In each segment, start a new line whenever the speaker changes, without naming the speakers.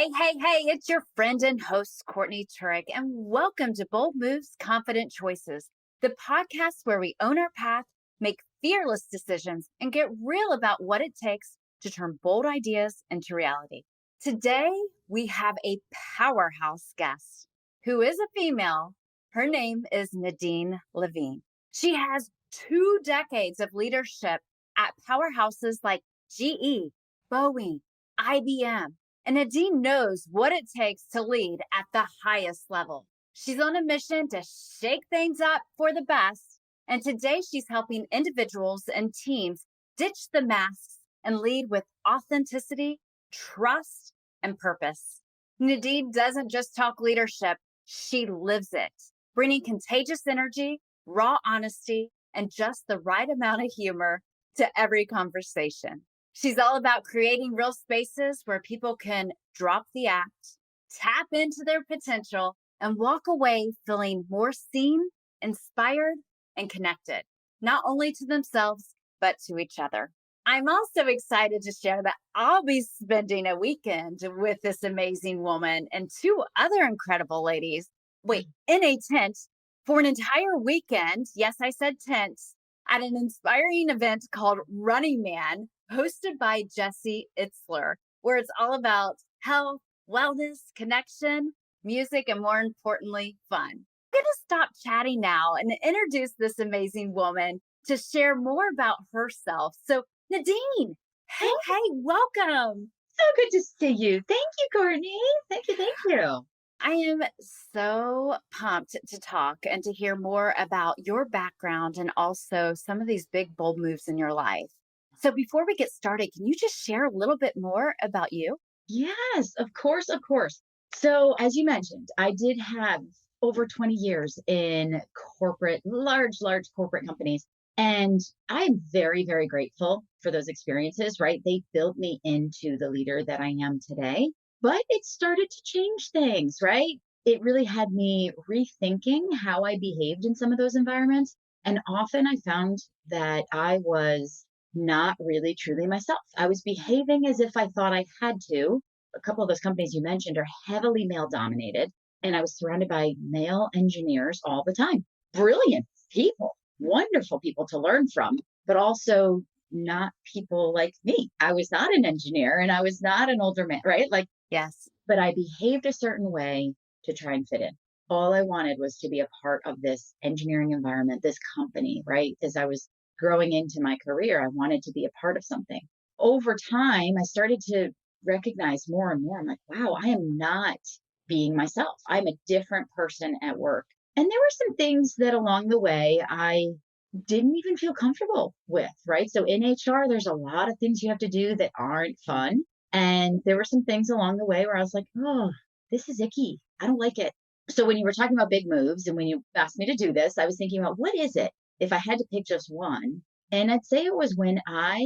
Hey, it's your friend and host, Courtney Turek, and welcome to Bold Moves, Confident Choices, the podcast where we own our path, make fearless decisions, and get real about what it takes to turn bold ideas into reality. Today, we have a powerhouse guest who is a female. Her name is Nadine Lavigne. She has 2 decades of leadership at powerhouses like GE, Boeing, IBM, and Nadine knows what it takes to lead at the highest level. She's on a mission to shake things up for the best. And today she's helping individuals and teams ditch the masks and lead with authenticity, trust, and purpose. Nadine doesn't just talk leadership, she lives it, bringing contagious energy, raw honesty, and just the right amount of humor to every conversation. She's all about creating real spaces where people can drop the act, tap into their potential, and walk away feeling more seen, inspired, and connected, not only to themselves, but to each other. I'm also excited to share that I'll be spending a weekend with this amazing woman and two other incredible ladies. Wait, in a tent for an entire weekend. Yes, I said tent, at an inspiring event called Running Man, hosted by Jesse Itzler, where it's all about health, wellness, connection, music, and more importantly, fun. I'm going to stop chatting now and introduce this amazing woman to share more about herself. So, Nadine, hey, welcome.
So good to see you. Thank you, Courtney. Thank you. Thank you.
I am so pumped to talk and to hear more about your background and also some of these big, bold moves in your life. So before we get started, can you just share a little bit more about you?
Yes, of course, of course. So, as you mentioned, I did have over 20 years in corporate, large corporate companies. And I'm very, very grateful for those experiences, right? They built me into the leader that I am today. But it started to change things, right? It really had me rethinking how I behaved in some of those environments. And often I found that I was not really truly myself. I was behaving as if I thought I had to. A couple of those companies you mentioned are heavily male dominated, and I was surrounded by male engineers all the time. Brilliant people, wonderful people to learn from, but also not people like me. I was not an engineer and I was not an older man, right? Like,
Yes.
but I behaved a certain way to try and fit in. All I wanted was to be a part of this engineering environment, this company, right? As I was growing into my career, I wanted to be a part of something. Over time, I started to recognize more and more. I'm like, wow, I am not being myself. I'm a different person at work. And there were some things that along the way I didn't even feel comfortable with, right? So in HR, there's a lot of things you have to do that aren't fun. And there were some things along the way where I was like, oh, this is icky. I don't like it. So when you were talking about big moves and when you asked me to do this, I was thinking about what is it if I had to pick just one? And I'd say it was when I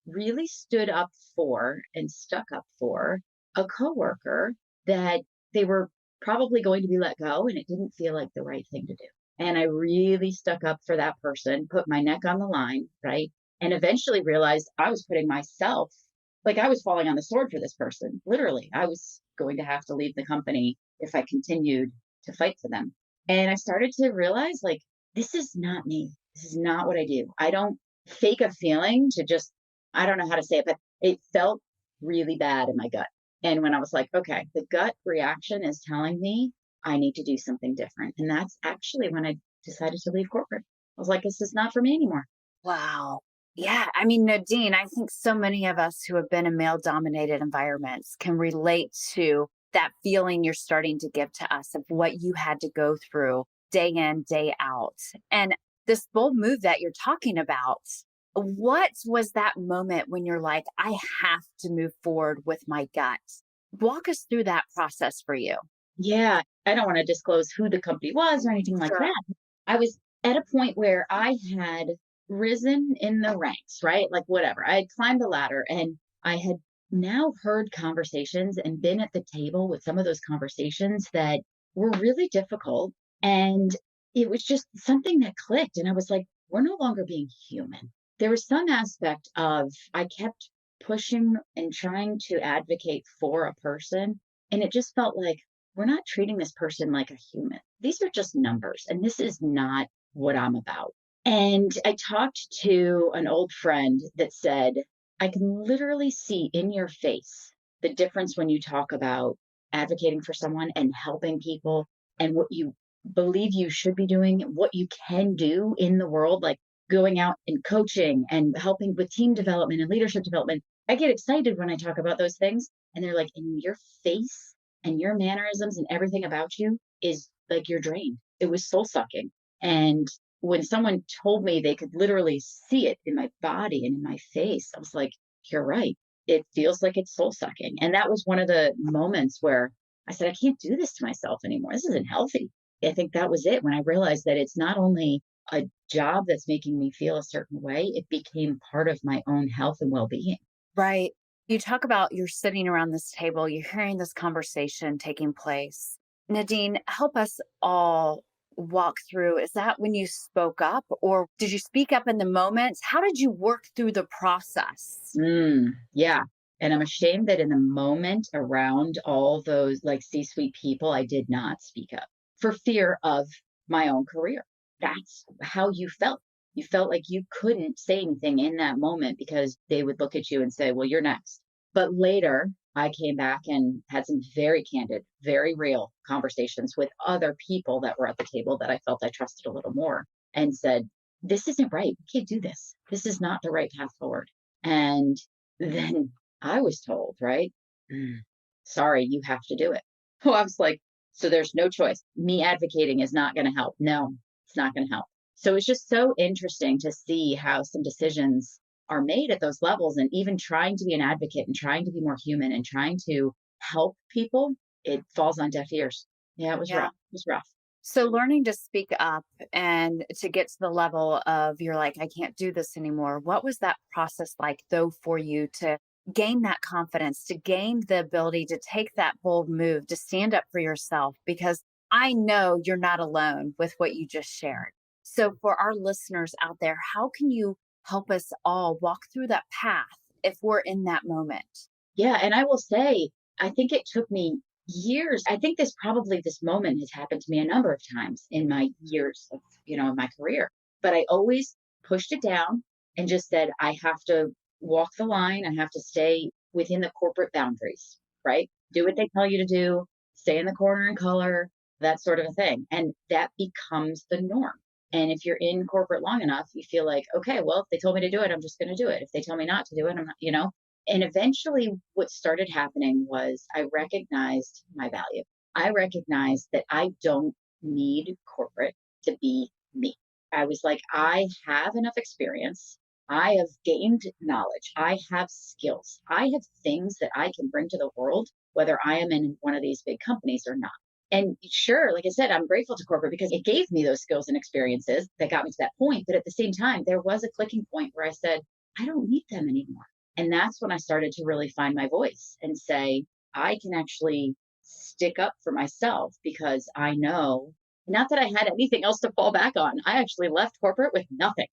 really stood up for and stuck up for a coworker that they were probably going to be let go and it didn't feel like the right thing to do. And I really stuck up for that person, put my neck on the line, right? And eventually realized I was putting myself, like I was falling on the sword for this person. Literally, I was going to have to leave the company if I continued to fight for them. And I started to realize, like, this is not me. This is not what I do. I don't fake a feeling to just, I don't know how to say it, but it felt really bad in my gut. And when I was like, okay, the gut reaction is telling me I need to do something different. And that's actually when I decided to leave corporate. I was like, this is not for me anymore.
Wow. Yeah. I mean, Nadine, I think so many of us who have been in male dominated environments can relate to that feeling you're starting to give to us of what you had to go through day in, day out. And this bold move that you're talking about, what was that moment when you're like, I have to move forward with my gut? Walk us through that process for you.
Yeah, I don't want to disclose who the company was or anything like
Sure.
that. I was at a point where I had risen in the ranks, right? Like whatever. I had climbed the ladder and I had now heard conversations and been at the table with some of those conversations that were really difficult. And it was just something that clicked. And I was like, we're no longer being human. There was some aspect of I kept pushing and trying to advocate for a person And it just felt like we're not treating this person like a human. These are just numbers, and this is not what I'm about. And I talked to an old friend that said, I can literally see in your face the difference when you talk about advocating for someone and helping people and what you believe you should be doing, what you can do in the world, like going out and coaching and helping with team development and leadership development. I get excited when I talk about those things. And they're like, in your face and your mannerisms and everything about you is like you're drained. It was soul sucking. And when someone told me they could literally see it in my body and in my face, I was like, you're right. It feels like it's soul sucking. And that was one of the moments where I said, I can't do this to myself anymore. This isn't healthy. I think that was it when I realized that it's not only a job that's making me feel a certain way, it became part of my own health and well being.
Right. You talk about you're sitting around this table, you're hearing this conversation taking place. Nadine, help us all walk through. Is that when you spoke up, or did you speak up in the moment? How did you work through the process?
Yeah. And I'm ashamed that in the moment around all those like C suite people, I did not speak up for fear of my own career. That's how you felt. You felt like you couldn't say anything in that moment because they would look at you and say, well, you're next. But later, I came back and had some very candid, very real conversations with other people that were at the table that I felt I trusted a little more and said, this isn't right. We can't do this. This is not the right path forward. And then I was told, right? "Mm, sorry, you have to do it." Oh, I was like, so there's no choice. Me advocating is not going to help. No, it's not going to help. So it's just so interesting to see how some decisions are made at those levels. And even trying to be an advocate and trying to be more human and trying to help people, it falls on deaf ears. Yeah, it was
Yeah.
rough. It was rough.
So learning to speak up and to get to the level of you're like, I can't do this anymore. What was that process like, though, for you to gain that confidence, to gain the ability to take that bold move, to stand up for yourself? Because I know you're not alone with what you just shared. So, for our listeners out there, how can you help us all walk through that path if we're in that moment?
Yeah, and I will say, I think it took me years. I think this moment has happened to me a number of times in my years of, in my career. But I always pushed it down and just said, I have to walk the line. I have to stay within the corporate boundaries, right? Do what they tell you to do, stay in the corner and color, that sort of a thing. And that becomes the norm. And if you're in corporate long enough, you feel like, okay, well, if they told me to do it, I'm just going to do it. If they tell me not to do it, I'm not. And eventually, what started happening was I recognized my value. I recognized that I don't need corporate to be me. I was like, I have enough experience. I have gained knowledge. I have skills. I have things that I can bring to the world, whether I am in one of these big companies or not. And sure, like I said, I'm grateful to corporate because it gave me those skills and experiences that got me to that point. But at the same time, there was a clicking point where I said, I don't need them anymore. And that's when I started to really find my voice and say, I can actually stick up for myself because I know not that I had anything else to fall back on. I actually left corporate with nothing.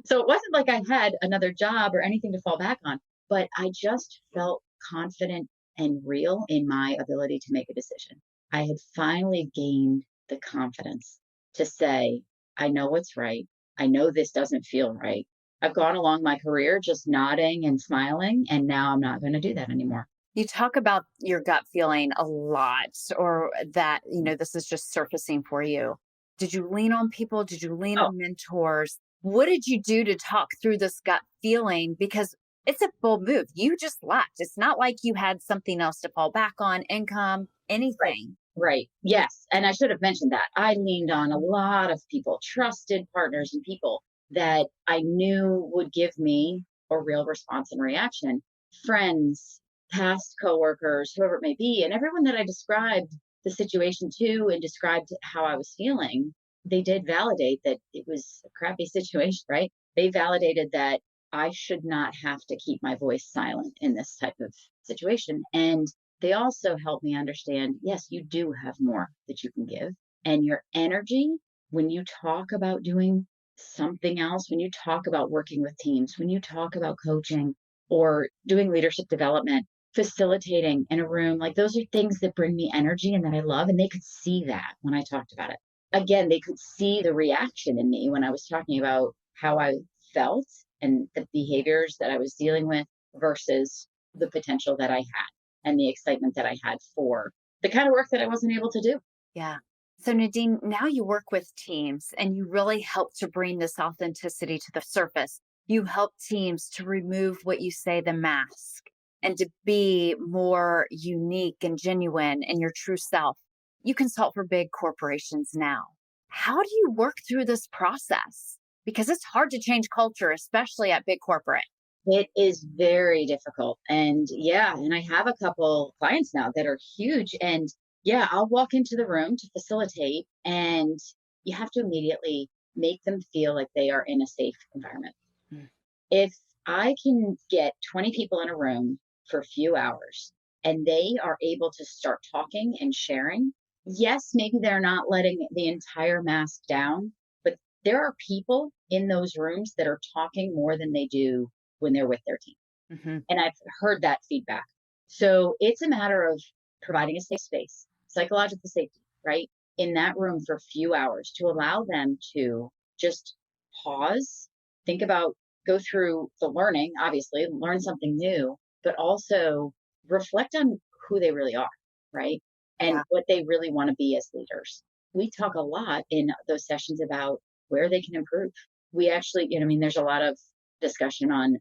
So it wasn't like I had another job or anything to fall back on, but I just felt confident and real in my ability to make a decision. I had finally gained the confidence to say, I know what's right. I know this doesn't feel right. I've gone along my career just nodding and smiling, and now I'm not going to do that anymore.
You talk about your gut feeling a lot, or that, this is just surfacing for you. Did you lean on people? Did you lean
Oh,
on mentors? What did you do to talk through this gut feeling? Because it's a bold move. You just left. It's not like you had something else to fall back on, income,
right.
anything.
Right. Yes. And I should have mentioned that. I leaned on a lot of people, trusted partners and people that I knew would give me a real response and reaction. Friends, past coworkers, whoever it may be, and everyone that I described the situation to and described how I was feeling, they did validate that it was a crappy situation, right? They validated that I should not have to keep my voice silent in this type of situation. And they also help me understand, yes, you do have more that you can give. And your energy, when you talk about doing something else, when you talk about working with teams, when you talk about coaching or doing leadership development, facilitating in a room, like those are things that bring me energy and that I love. And they could see that when I talked about it. Again, they could see the reaction in me when I was talking about how I felt and the behaviors that I was dealing with versus the potential that I had and the excitement that I had for the kind of work that I wasn't able to do.
Yeah. So, Nadine, now you work with teams and you really help to bring this authenticity to the surface. You help teams to remove what you say, the mask, and to be more unique and genuine in your true self. You consult for big corporations now. How do you work through this process? Because it's hard to change culture, especially at big corporate.
It is very difficult. And yeah, and I have a couple clients now that are huge. And yeah, I'll walk into the room to facilitate, and you have to immediately make them feel like they are in a safe environment.
Mm.
If I can get 20 people in a room for a few hours and they are able to start talking and sharing, yes, maybe they're not letting the entire mask down, but there are people in those rooms that are talking more than they do when they're with their team.
Hmm.
And I've heard that feedback. So it's a matter of providing a safe space, psychological safety, right? In that room for a few hours to allow them to just pause, think about, go through the learning, obviously, learn something new, but also reflect on who they really are, right? And
Yeah.
what they really want to be as leaders. We talk a lot in those sessions about where they can improve. We actually, I mean, there's a lot of discussion on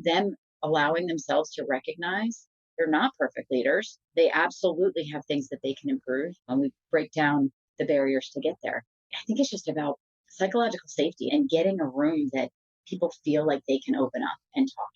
them allowing themselves to recognize they're not perfect leaders. They absolutely have things that they can improve. And we break down the barriers to get there. I think it's just about psychological safety and getting a room that people feel like they can open up and talk.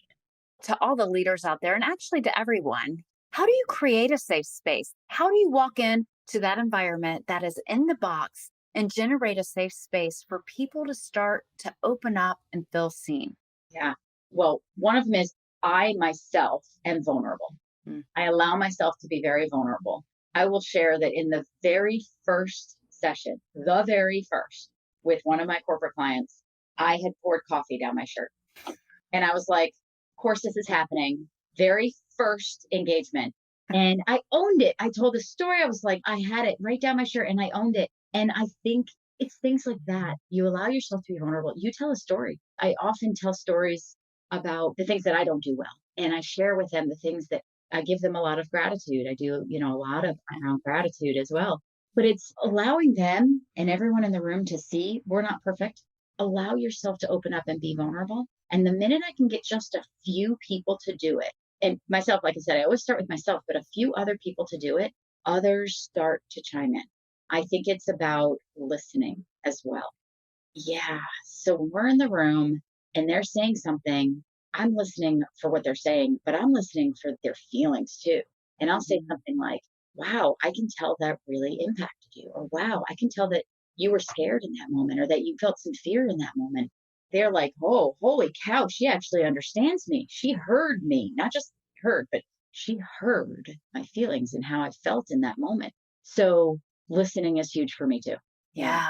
To all the leaders out there, and actually to everyone, how do you create a safe space? How do you walk in to that environment that is in the box and generate a safe space for people to start to open up and feel seen?
Yeah. Well, one of them is I myself am vulnerable.
Mm.
I allow myself to be very vulnerable. I will share that in the very first session, the very first, with one of my corporate clients, I had poured coffee down my shirt. And I was like, of course, this is happening. Very first engagement. And I owned it. I told the story. I was like, I had it right down my shirt and I owned it. And I think it's things like that. You allow yourself to be vulnerable. You tell a story. I often tell stories about the things that I don't do well. And I share with them the things that I give them a lot of gratitude. I do, a lot of around gratitude as well. But it's allowing them and everyone in the room to see we're not perfect. Allow yourself to open up and be vulnerable. And the minute I can get just a few people to do it, and myself, like I said, I always start with myself, but a few other people to do it, others start to chime in. I think it's about listening as well. Yeah. So when we're in the room and they're saying something, I'm listening for what they're saying, but I'm listening for their feelings too. And I'll say something like, wow, I can tell that really impacted you. Or wow, I can tell that you were scared in that moment or that you felt some fear in that moment. They're like, oh, holy cow, she actually understands me. She heard me, not just heard, but she heard my feelings and how I felt in that moment. So listening is huge for me too. Yeah.
Yeah.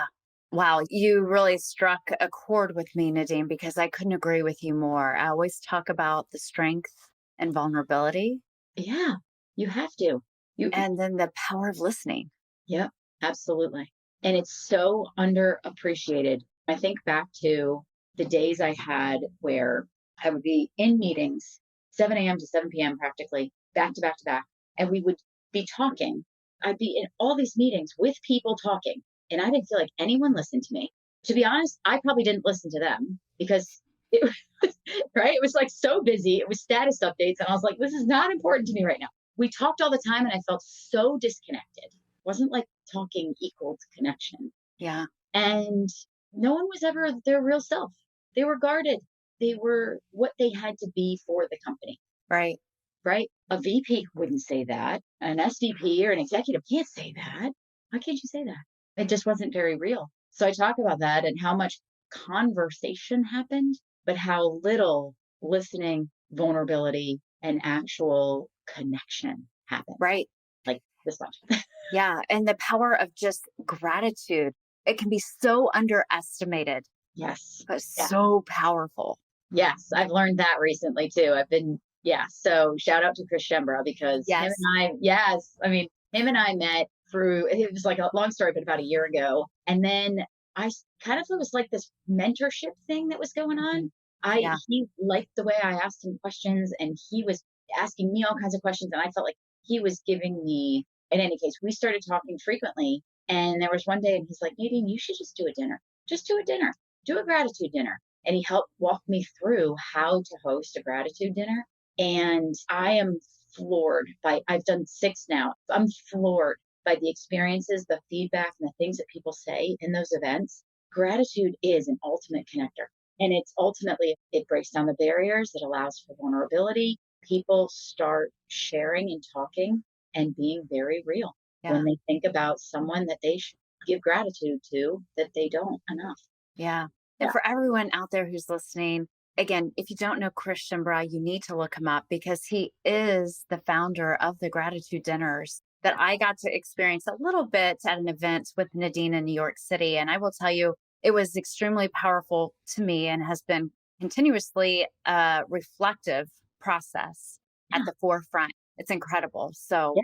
Wow. You really struck a chord with me, Nadine, because I couldn't agree with you more. I always talk about the strength and vulnerability
Yeah, you have to. You
and then the power of listening.
Yep, absolutely. And it's so underappreciated. I think back to the days I had where I would be in meetings, 7 a.m. to 7 p.m. practically, back to back to back, and we would be talking. I'd be in all these meetings with people talking, and I didn't feel like anyone listened to me. To be honest, I probably didn't listen to them because it was right. It was like so busy. It was status updates, and I was like, this is not important to me right now. We talked all the time, and I felt so disconnected. It wasn't like talking equaled connection.
Yeah.
And no one was ever their real self. They were guarded. They were what they had to be for the company,
Right.
right? A VP wouldn't say that. An SVP or an executive can't say that. Why can't you say that? It just wasn't very real. So I talk about that and how much conversation happened, but how little listening, vulnerability, and actual connection happened.
Right.
Like this much.
Yeah. And the power of just gratitude. It can be so underestimated,
Yes.
but
Yeah.
so powerful.
Yes. I've learned that recently too. I've been Yeah. So shout out to Chris Shembra because him
Yes.
and I, yes, I mean, him and I met through, it was like a long story, but about a year ago. And then kind of, it was like this mentorship thing that was going
Mhm.
on.
Yeah.
He liked the way I asked him questions and he was asking me all kinds of questions. And I felt like he was giving me, in any case, we started talking frequently. And there was one day and he's like, Nadine, you should just do a dinner. Just do a dinner, do a gratitude dinner. And he helped walk me through how to host a gratitude dinner. And I am floored by, I've done 6 now. I'm floored by the experiences, the feedback, and the things that people say in those events. Gratitude is an ultimate connector. And it's ultimately, it breaks down the barriers, it allows for vulnerability. People start sharing and talking and being very real
Yeah.
when they think about someone that they should give gratitude to that they don't enough.
Yeah. And
Yeah.
for everyone out there who's listening, again, if you don't know Christian Bra, you need to look him up because he is the founder of the gratitude dinners that I got to experience a little bit at an event with Nadine in New York City. And I will tell you, it was extremely powerful to me and has been continuously a reflective process at
Yeah.
the forefront. It's incredible.
Yeah.
So,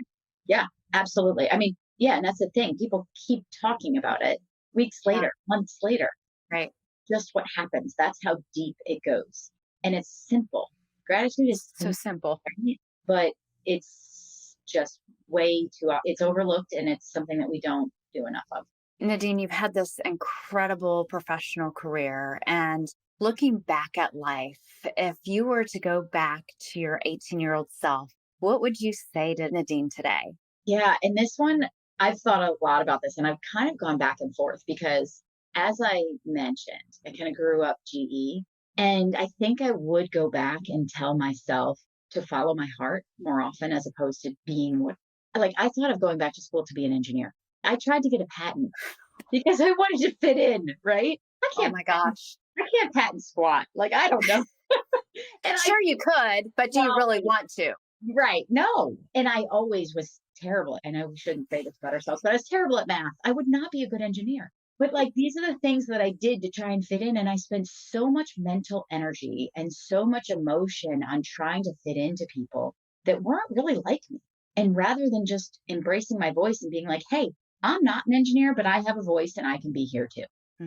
Yeah, absolutely. I mean, yeah, and that's the thing. People keep talking about it weeks
yeah,
later, months later.
right.
Just what happens. That's how deep it goes. And it's simple. Gratitude is
So
simple,
simple.
right? But it's just way too, it's overlooked and it's something that we don't do enough of.
Nadine, you've had this incredible professional career. And looking back at life, if you were to go back to your 18-year-old self, what would you say to Nadine today?
Yeah. And this one, I've thought a lot about this and I've kind of gone back and forth because as I mentioned, I kind of grew up GE. And I think I would go back and tell myself to follow my heart more often as opposed to being what, like, I thought of going back to school to be an engineer. I tried to get a patent because I wanted to fit in, right?
Oh my gosh.
I can't patent squat. Like, I don't know. And I,
Sure, you could, but do you really
no,
want to?
right. No. And I always was terrible. I know we shouldn't say this about ourselves, but I was terrible at math. I would not be a good engineer. But like these are the things that I did to try and fit in. And I spent so much mental energy and so much emotion on trying to fit into people that weren't really like me. And rather than just embracing my voice and being like, hey, I'm not an engineer, but I have a voice and I can be here too.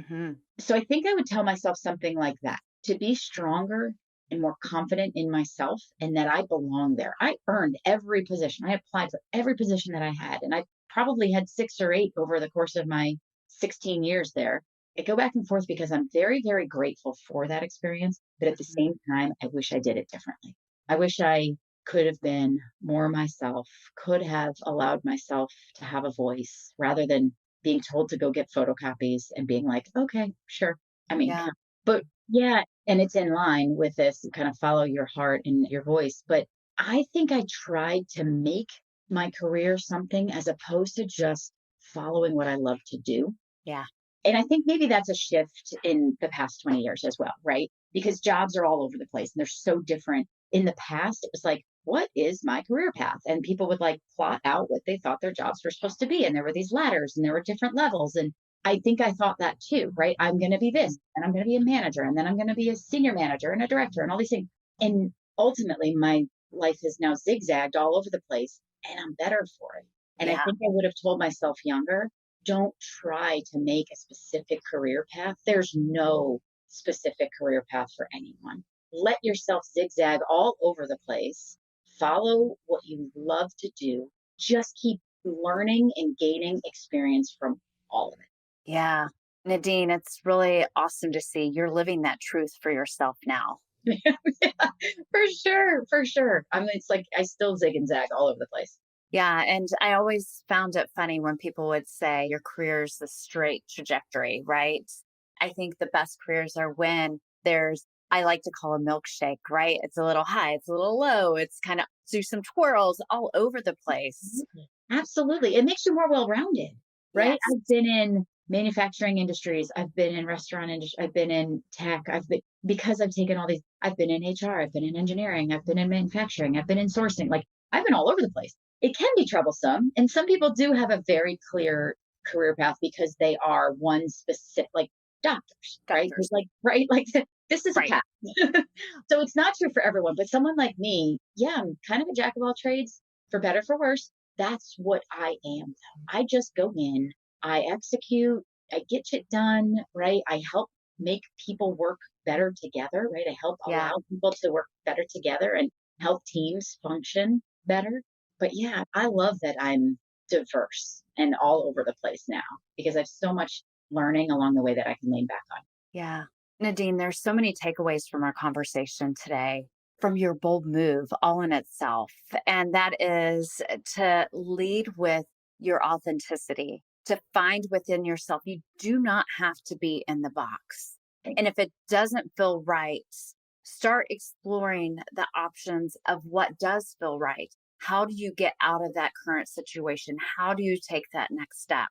Hmm.
So I think I would tell myself something like that to be stronger and more confident in myself and that I belong there. I earned every position. I applied for every position that I had, and I probably had 6 or 8 over the course of my 16 years there. I go back and forth because I'm very, very grateful for that experience. But at the
Hmm.
same time, I wish I did it differently. I wish I could have been more myself, could have allowed myself to have a voice rather than being told to go get photocopies and being like, okay, sure. I mean,
Yeah.
but yeah, and it's in line with this kind of follow your heart and your voice. But I think I tried to make my career something as opposed to just following what I love to do.
Yeah.
And I think maybe that's a shift in the past 20 years as well, right? Because jobs are all over the place and they're so different. In the past, it was like, what is my career path? And people would like plot out what they thought their jobs were supposed to be. And there were these ladders and there were different levels. And I think I thought that too, right? I'm going to be
Mhm.
this and I'm going to be a manager and then I'm going to be a senior manager and a director and all these things. And ultimately, my life is now zigzagged all over the place and I'm better for it. And I
Yeah.
think I would have told myself younger, don't try to make a specific career path. There's no specific career path for anyone. Let yourself zigzag all over the place. Follow what you love to do. Just keep learning and gaining experience from all of
Yeah. Nadine, it's really awesome to see you're living that truth for yourself now.
it. Yeah, for sure, for sure. I mean, it's like I still zig and zag all over the place.
Yeah. And I always found it funny when people would say your career's the straight trajectory, right? I think the best careers are when there's, I like to call a milkshake, right? It's a little high, it's a little low, it's kind of do some twirls all over the place.
Absolutely. Absolutely. It makes you more well-rounded, right?
Yes.
I've been in manufacturing industries. I've been in restaurant industry. I've been in tech. I've been, because I've taken all these, I've been in HR. I've been in engineering. I've been in manufacturing. I've been in sourcing. Like I've been all over the place. It can be troublesome. And some people do have a very clear career path because they are one specific, like doctors, right? There's
Doctors.
like, right? Like This is a
Right.
path. So it's not true for everyone, but someone like me, yeah, I'm kind of a jack of all trades, for better, for worse. That's what I am, though. I just go in, I execute, I get shit done, right? I help make people work better together, right? I help
Yeah.
allow people to work better together and help teams function better. But yeah, I love that I'm diverse and all over the place now because I have so much learning along the way that I can lean back on.
Yeah. Nadine, there's so many takeaways from our conversation today, from your bold move all in itself. And that is to lead with your authenticity, to find within yourself. You do not have to be in the box. And if it doesn't feel right, start exploring the options of what does feel right. How do you get out of that current situation? How do you take that next step?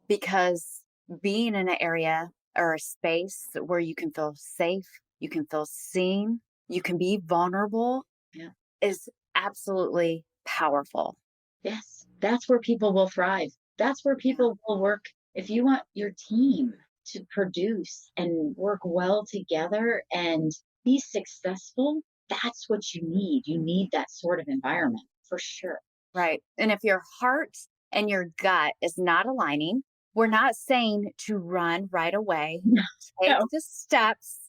Because being in an area or a space where you can feel safe, you can feel seen, you can be vulnerable
Yeah.
is absolutely powerful.
Yes, that's where people will thrive. That's where
Yeah.
people will work. If you want your team to produce and work well together and be successful, that's what you need. You need that sort of environment for sure.
Right. And if your heart and your gut is not aligning, we're not saying to run right away. Take
No,
the steps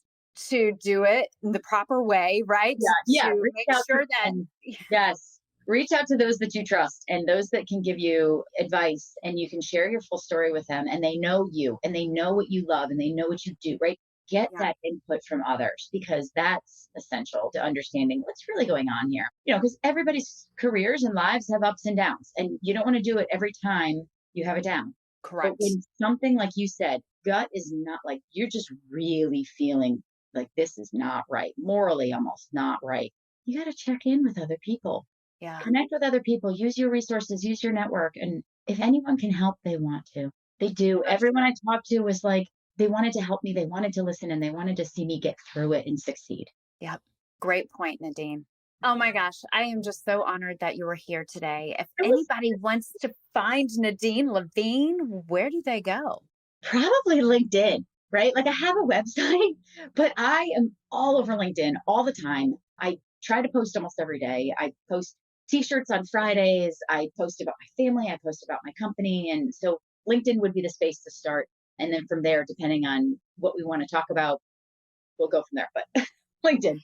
to do it in the proper way, right?
yeah, yeah.
To
Reach
make
out to
sure that,
and yes, reach out to those that you trust and those that can give you advice, and you can share your full story with them, and they know you, and they know what you love, and they know what you do. Right? Get
yeah,
that input from others because that's essential to understanding what's really going on here. Because everybody's careers and lives have ups and downs, and you don't want to do it every time you have a down. But
correct.
when something like you said, gut is not like you're just really feeling like this is not right, morally almost not right, you got to check in with other people,
Yeah.
connect with other people, use your resources, use your network. And if anyone can help, they want to. They do.
So
Everyone
true.
I talked to was like, they wanted to help me, they wanted to listen, and they wanted to see me get through it and succeed.
Yep. Great point, Nadine. Oh my gosh, I am just so honored that you were here today. If
It was
anybody wants to find Nadine Lavigne, where do they go?
probably LinkedIn, right? Like I have a website, but I am all over LinkedIn all the time. I try to post almost every day. I post t-shirts on Fridays. I post about my family. I post about my company. And so LinkedIn would be the space to start. And then from there, depending on what we want to talk about, we'll go from there. But LinkedIn.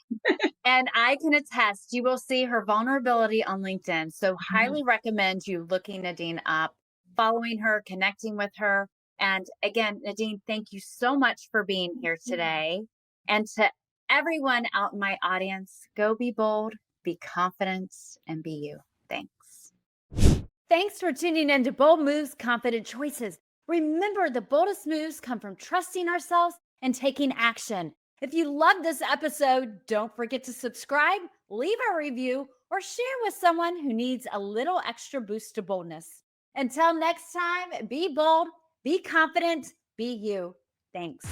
And I can attest, you will see her vulnerability on LinkedIn. So,
Mhm.
highly recommend you looking Nadine up, following her, connecting with her. And again, Nadine, thank you so much for being here today. And to everyone out in my audience, go be bold, be confident, and be you. Thanks. Thanks for tuning in to Bold Moves, Confident Choices. Remember, the boldest moves come from trusting ourselves and taking action. If you loved this episode, don't forget to subscribe, leave a review, or share with someone who needs a little extra boost to boldness. Until next time, be bold, be confident, be you. Thanks.